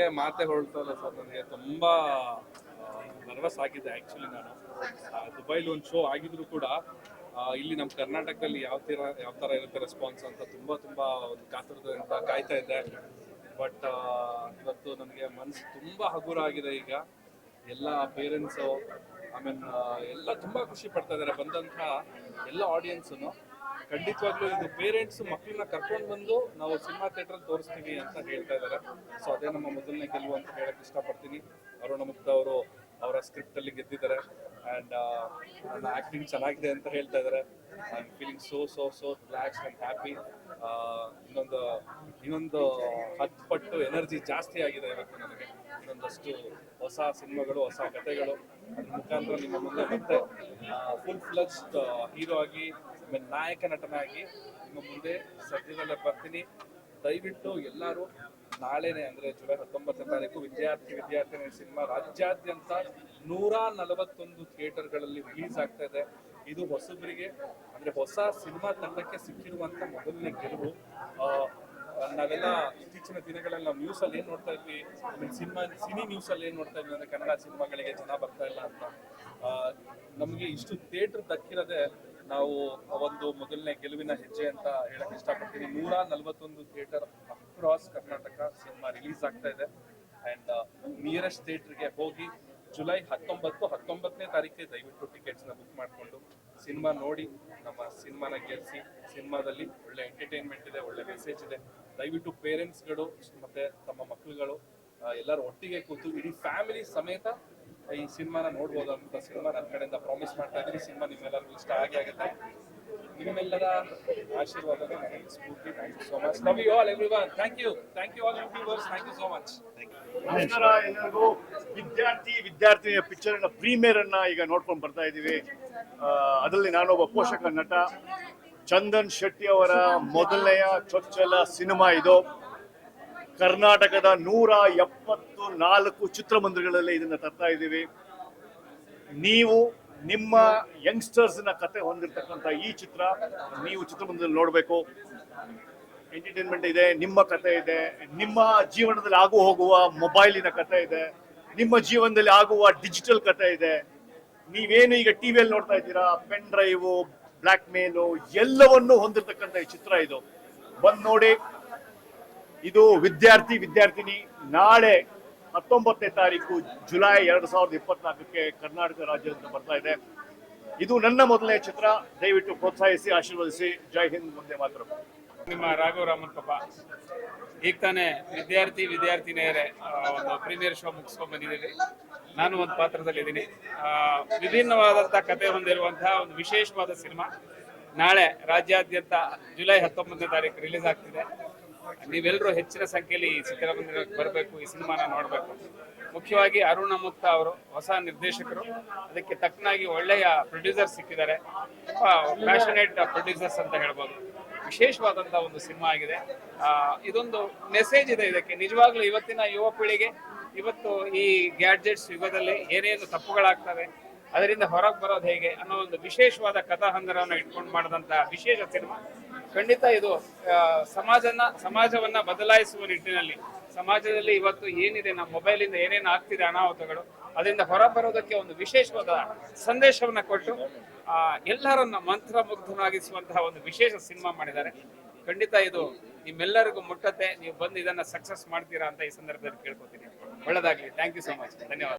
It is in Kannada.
ನನಗೆ ಮಾತೆ ಹೊರಡ್ತಲ್ಲ ಸರ್. ನನಗೆ ತುಂಬಾ ನರ್ವಸ್ ಆಗಿದೆ ಆ್ಯಕ್ಚುಲಿ. ನಾನು ದುಬೈಲಿ ಒಂದು ಶೋ ಆಗಿದ್ರು ಕೂಡ ಇಲ್ಲಿ ನಮ್ಮ ಕರ್ನಾಟಕದಲ್ಲಿ ಯಾವ ಥರ ಇರುತ್ತೆ ರೆಸ್ಪಾನ್ಸ್ ಅಂತ ತುಂಬ ಒಂದು ಕಾತುರದಿಂದ ಕಾಯ್ತಾ ಇದ್ದೆ. ಬಟ್ ಇವತ್ತು ನನಗೆ ಮನಸ್ಸು ತುಂಬ ಹಗುರ ಆಗಿದೆ. ಈಗ ಎಲ್ಲ ಪೇರೆಂಟ್ಸು ಎಲ್ಲ ತುಂಬ ಖುಷಿ ಪಡ್ತಾ ಇದ್ದಾರೆ. ಬಂದಂಥ ಎಲ್ಲ ಆಡಿಯನ್ಸನ್ನು ಖಂಡಿತವಾಗ್ಲೂ ಇದು ಪೇರೆಂಟ್ಸ್ ಮಕ್ಕಳನ್ನ ಕರ್ಕೊಂಡು ಬಂದು ನಾವು ಸಿನಿಮಾ ಥಿಯೇಟ್ರಲ್ಲಿ ತೋರಿಸ್ತೀವಿ ಅಂತ ಹೇಳ್ತಾ ಇದ್ದಾರೆ. ಸೊ ಅದೇ ನಮ್ಮ ಮೊದಲನೇ ಗೆಲುವು ಅಂತ ಹೇಳಕ್ ಇಷ್ಟಪಡ್ತೀನಿ. ಅರುಣ ಮುಕ್ತ ಅವರು ಅವರ ಸ್ಕ್ರಿಪ್ಟಲ್ಲಿ ಗೆದ್ದಿದ್ದಾರೆ ಆ್ಯಂಡ್ ನನ್ನ ಆ್ಯಕ್ಟಿಂಗ್ ಚೆನ್ನಾಗಿದೆ ಅಂತ ಹೇಳ್ತಾ ಇದ್ದಾರೆ. I am feeling so relaxed and happy. ಇನ್ನೊಂದು 10 ಪಟ್ಟು ಎನರ್ಜಿ ಜಾಸ್ತಿ ಆಗಿದೆ ಇವತ್ತು ನನಗೆ. ಇನ್ನೊಂದಷ್ಟು ಹೊಸ ಸಿನಿಮಾಗಳು, ಹೊಸ ಕಥೆಗಳು ಅದ್ರ ಮುಖಾಂತರ ನಿಮ್ಮ ಮುಂದೆ ಮತ್ತೆ ಫುಲ್ ಫ್ಲೆಜ್ಡ್ ಹೀರೋ ಆಗಿ ನಾಯಕ ನಟನಾಗಿ ನಿಮ್ಮ ಮುಂದೆ ಸದ್ಯದಲ್ಲೇ ಬರ್ತೀನಿ. ದಯವಿಟ್ಟು ಎಲ್ಲರೂ ನಾಳೆನೆ ಅಂದರೆ ಜುಲೈ 19ನೇ ತಾರೀಕು ವಿದ್ಯಾರ್ಥಿನಿ ಸಿನಿಮಾ ರಾಜ್ಯಾದ್ಯಂತ 141 ಥಿಯೇಟರ್ಗಳಲ್ಲಿ ರಿಲೀಸ್ ಆಗ್ತಾ ಇದೆ. ಇದು ಹೊಸಬರಿಗೆ ಅಂದರೆ ಹೊಸ ಸಿನಿಮಾ ತಂಡಕ್ಕೆ ಸಿಕ್ಕಿರುವಂಥ ಮೊದಲನೇ ಗೆಲುವು. ನಾವೆಲ್ಲ ಇತ್ತೀಚಿನ ದಿನಗಳಲ್ಲಿ ನಾವು ನ್ಯೂಸಲ್ಲಿ ಏನು ನೋಡ್ತಾ ಇದ್ವಿ, ಸಿನಿ ನ್ಯೂಸಲ್ಲಿ ಏನು ನೋಡ್ತಾ ಇದ್ವಿ ಅಂದರೆ ಕನ್ನಡ ಸಿನಿಮಾಗಳಿಗೆ ಜನ ಬರ್ತಾ ಇಲ್ಲ ಅಂತ. ನಮಗೆ ಇಷ್ಟು ಥಿಯೇಟರ್ ದಕ್ಕಿರೋದೆ ನಾವು ಒಂದು ಮೊದಲನೇ ಗೆಲುವಿನ ಹೆಜ್ಜೆ ಅಂತ ಹೇಳಕ್ ಇಷ್ಟಪಡ್ತೀನಿ. 141 theatre across Karnataka cinema release ಆಗ್ತಾ ಇದೆ. ಆ್ಯಂಡ್ ನಿಯರೆಸ್ಟ್ ಥಿಯೇಟರ್ಗೆ ಹೋಗಿ ಜುಲೈ 19ನೇ ತಾರೀಕಿಗೆ ದಯವಿಟ್ಟು ಟಿಕೆಟ್ಸ್ನ ಬುಕ್ ಮಾಡಿಕೊಂಡು ಸಿನಿಮಾ ನೋಡಿ ನಮ್ಮ ಸಿನಿಮಾನ ಗೆಲ್ಲಿಸಿ. ಸಿನಿಮಾದಲ್ಲಿ ಒಳ್ಳೆ ಎಂಟರ್ಟೈನ್ಮೆಂಟ್ ಇದೆ, ಒಳ್ಳೆ ಮೆಸೇಜ್ ಇದೆ. ದಯವಿಟ್ಟು ಪೇರೆಂಟ್ಸ್ಗಳು ಮತ್ತು ತಮ್ಮ ಮಕ್ಕಳುಗಳು ಎಲ್ಲರೂ ಒಟ್ಟಿಗೆ ಕೂತು ಇಡೀ ಫ್ಯಾಮಿಲಿ ಸಮೇತ ಈ ಸಿನಿಮಾನ ನೋಡ್ಬೋದು ಅಂತ ಸಿನಿಮಾ ನನ್ನ ಕಡೆಯಿಂದ ಪ್ರಾಮಿಸ್ ಮಾಡ್ತಾ ಇದ್ದೀನಿ. ಸಿನಿಮಾ ನಿಮ್ಮೆಲ್ಲರಿಗೂ ಇಷ್ಟ ಆಗುತ್ತೆ. ನಿಮ್ಮೆಲ್ಲರ ಆಶೀರ್ವಾದ ನನಗೆ ಸ್ಫೂರ್ತಿ. Thank you so much. Love you all everyone. Thank you all YouTubers. Thank you so much. ನಮಸ್ಕಾರ ಎಲ್ಲರಿಗೂ. ವಿದ್ಯಾರ್ಥಿನಿಯ ಪಿಕ್ಚರ್ನ ಪ್ರೀಮಿಯರ್ ಅನ್ನ ಈಗ ನೋಡ್ಕೊಂಡು ಬರ್ತಾ ಇದ್ದೀವಿ. ಅದರಲ್ಲಿ ನಾನೊಬ್ಬ ಪೋಷಕ ನಟ. ಚಂದನ್ ಶೆಟ್ಟಿ ಅವರ ಮೊದಲನೆಯ ಚೊಚ್ಚಲ ಸಿನಿಮಾ ಇದು. ಕರ್ನಾಟಕದ 174 ಚಿತ್ರಮಂದಿರಗಳಲ್ಲಿ ಇದನ್ನ ತರ್ತಾ ಇದ್ದೀವಿ. ನೀವು ನಿಮ್ಮ ಯಂಗ್ಸ್ಟರ್ಸ್ನ ಕತೆ ಹೊಂದಿರತಕ್ಕಂಥ ಈ ಚಿತ್ರ ನೀವು ಚಿತ್ರಮಂದಿರದಲ್ಲಿ ನೋಡಬೇಕು. ಎಂಟರ್ಟೈನ್ಮೆಂಟ್ ಇದೆ, ನಿಮ್ಮ ಕತೆ ಇದೆ, ನಿಮ್ಮ ಜೀವನದಲ್ಲಿ ಆಗು ಹೋಗುವ ಮೊಬೈಲಿನ ಕತೆ ಇದೆ, ನಿಮ್ಮ ಜೀವನದಲ್ಲಿ ಆಗುವ ಡಿಜಿಟಲ್ ಕತೆ ಇದೆ. ನೀವೇನು ಈಗ ಟಿವಿಯಲ್ಲಿ ನೋಡ್ತಾ ಇದ್ದೀರಾ, ಪೆನ್ ಡ್ರೈವು, ಬ್ಲ್ಯಾಕ್ ಮೇಲು ಎಲ್ಲವನ್ನೂ ಹೊಂದಿರತಕ್ಕಂಥ ಈ ಚಿತ್ರ ಇದು. ಬಂದು ನೋಡಿ. ಇದು ವಿದ್ಯಾರ್ಥಿನಿ ನಾಳೆ 19ನೇ ತಾರೀಕು ಜುಲೈ 2024ಕ್ಕೆ ಕರ್ನಾಟಕ ರಾಜ್ಯದಿಂದ ಬರ್ತಾ ಇದೆ. ಇದು ನನ್ನ ಮೊದಲನೇ ಚಿತ್ರ. ದಯವಿಟ್ಟು ಪ್ರೋತ್ಸಾಹಿಸಿ, ಆಶೀರ್ವದಿಸಿ. ಜೈ ಹಿಂದ್, ಮುಂದೆ ಮಾತ್ರ. ನಿಮ್ಮ ರಾಘವ ರಾಮನ್ಕಪ್ಪ ಈಗ ತಾನೇ ವಿದ್ಯಾರ್ಥಿನಿಯರೇ ಒಂದು ಪ್ರೀಮಿಯರ್ ಶೋ ಮುಗಿಸ್ಕೊಂಡು ಬಂದಿದ್ದೀವಿ. ನಾನು ಒಂದು ಪಾತ್ರದಲ್ಲಿದ್ದೀನಿ. ವಿಭಿನ್ನವಾದಂಥ ಕತೆ ಹೊಂದಿರುವಂತಹ ಒಂದು ವಿಶೇಷವಾದ ಸಿನಿಮಾ ನಾಳೆ ರಾಜ್ಯಾದ್ಯಂತ ಜುಲೈ 19ನೇ ತಾರೀಕು ರಿಲೀಸ್ ಆಗ್ತಿದೆ. ನೀವೆಲ್ಲರೂ ಹೆಚ್ಚಿನ ಸಂಖ್ಯೆಯಲ್ಲಿ ಈ ಚಿತ್ರಮಂದಿರಕ್ಕೆ ಬರಬೇಕು, ಈ ಸಿನಿಮಾನ ನೋಡಬೇಕು. ಮುಖ್ಯವಾಗಿ ಅರುಣ ಮುಕ್ತ ಅವರು ಹೊಸ ನಿರ್ದೇಶಕರು, ಅದಕ್ಕೆ ತಕ್ಕನಾಗಿ ಒಳ್ಳೆಯ ಪ್ರೊಡ್ಯೂಸರ್ಸ್ ಸಿಕ್ಕಿದ್ದಾರೆ. ಪ್ಯಾಷನೇಟ್ ಪ್ರೊಡ್ಯೂಸರ್ಸ್ ಅಂತ ಹೇಳ್ಬೋದು. ವಿಶೇಷವಾದಂಥ ಒಂದು ಸಿನಿಮಾ ಆಗಿದೆ. ಇದೊಂದು ಮೆಸೇಜ್ ಇದೆ ಇದಕ್ಕೆ. ನಿಜವಾಗ್ಲೂ ಇವತ್ತಿನ ಯುವ ಪೀಳಿಗೆ ಇವತ್ತು ಈ ಗ್ಯಾಡ್ಜೆಟ್ಸ್ ಯುಗದಲ್ಲಿ ಏನೇನು ತಪ್ಪುಗಳಾಗ್ತವೆ, ಅದರಿಂದ ಹೊರಗೆ ಬರೋದು ಹೇಗೆ ಅನ್ನೋ ಒಂದು ವಿಶೇಷವಾದ ಕಥಾಹಂದರವನ್ನು ಇಟ್ಕೊಂಡು ಮಾಡಿದಂಥ ವಿಶೇಷ ಸಿನಿಮಾ. ಖಂಡಿತ ಇದು ಸಮಾಜವನ್ನ ಬದಲಾಯಿಸುವ ನಿಟ್ಟಿನಲ್ಲಿ, ಸಮಾಜದಲ್ಲಿ ಇವತ್ತು ಏನಿದೆ, ನಮ್ಮ ಮೊಬೈಲಿಂದ ಏನೇನು ಆಗ್ತಿದೆ ಅನಾಹುತಗಳು, ಅದರಿಂದ ಹೊರ ಬರೋದಕ್ಕೆ ಒಂದು ವಿಶೇಷವಾದ ಸಂದೇಶವನ್ನ ಕೊಟ್ಟು ಎಲ್ಲರನ್ನ ಮಂತ್ರಮುಗ್ಧನಾಗಿಸುವಂತಹ ಒಂದು ವಿಶೇಷ ಸಿನಿಮಾ ಮಾಡಿದ್ದಾರೆ. ಖಂಡಿತ ಇದು ನಿಮ್ಮೆಲ್ಲರಿಗೂ ಮುಟ್ಟತ್ತೆ. ನೀವು ಬಂದು ಇದನ್ನ ಸಕ್ಸಸ್ ಮಾಡ್ತೀರಾ ಅಂತ ಈ ಸಂದರ್ಭದಲ್ಲಿ ಕೇಳ್ಕೊತೀನಿ. ಒಳ್ಳೆದಾಗ್ಲಿ. Thank you so much. ಧನ್ಯವಾದ.